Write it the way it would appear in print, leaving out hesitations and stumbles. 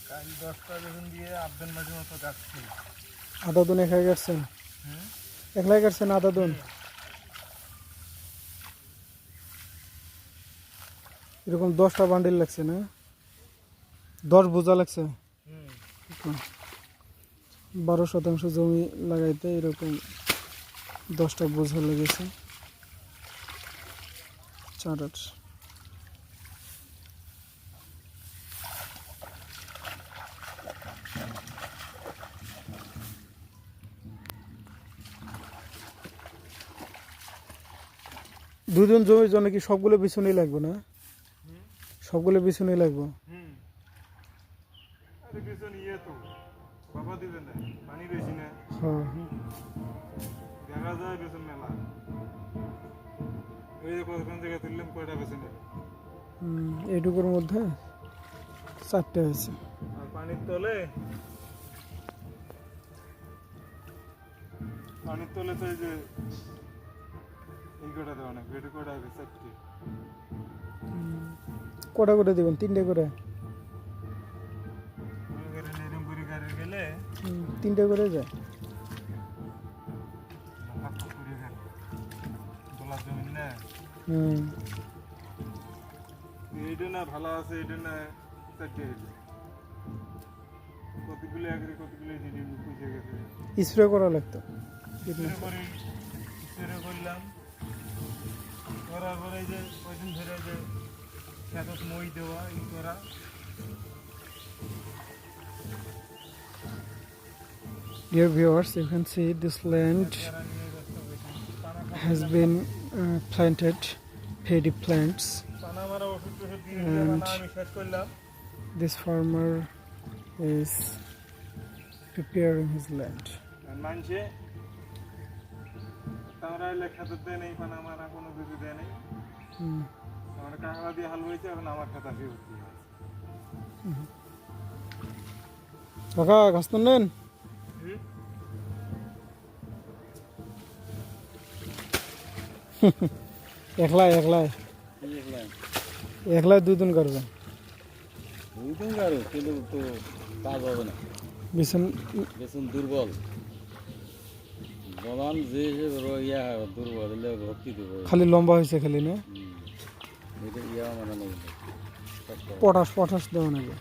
কাল 10টা বেগুন দিয়ে আধন মাঝে মতো কাটছি। আধা দুন একাই কাটছেন? একলাই কাটছেন আধা দুন? এরকম 10টা বান্ডিল লাগছে না? 10 বোঝা লাগছে? 12% জমি লাগাইতে এরকম 10টা বোঝা লেগেছে। 4-8 দুজন জমির জন্য কি সবগুলো বিছুনি লাগবে না? সবগুলো বিছুনি লাগবে? আরে বিছুনি ইয়ে তো বাবা দিবেন না, পানি বেশি না। হ্যাঁ দেখা যায় বেছুন মেলা। ওই যে কতক্ষণ জায়গায় তুললাম, কয়টা বেছুন নেবে। এইটুকুর মধ্যে 4টে হয়েছে। আর পানির তলে তো এই যে এই কটা দেওয়া না, বেটে কটা হবে 4টে। কটা করে দেবেন? 3টে করে? এরকম করে গাড়ি গেলে 3টে করে যায়। গোলাপ জমিন না, এইটা না ভালো আছে, এটা না 4টে হয়েছে। কতগুলো একরে কতগুলো দিদি বুঝে গেছে। স্প্রে করা লাগতো। স্প্রে করলাম, করার পরে যে কয়দিন ধরে যে খেতত মই দেওয়া ই করা। Dear viewers, you can see this land has been planted paddy plants, and this farmer is preparing his land. মানুষে তারা খেতত দেয় নেই, পানা মারা কোনো কিছু দেয় নেই। আমার কাঁকড়া দিয়ে হাল হয়েছে, এখন আমার খাতা দিয়ে ভর্তি হয়েছে। কাকা গাছ তো নেন? একলাই একলাই একলাই দুদিন করবেন? দুদিন কারো কিন্তু তো কাজ হবে না, বেসন বেসন দুর্বল বলান যে ইয়া দুর্বল এলে ভক্তি দেবো খালি লম্বা হয়েছে খালি না? এটা ইয়া মানে নেই, পটাশ পটাশ দেওয়া নাকি?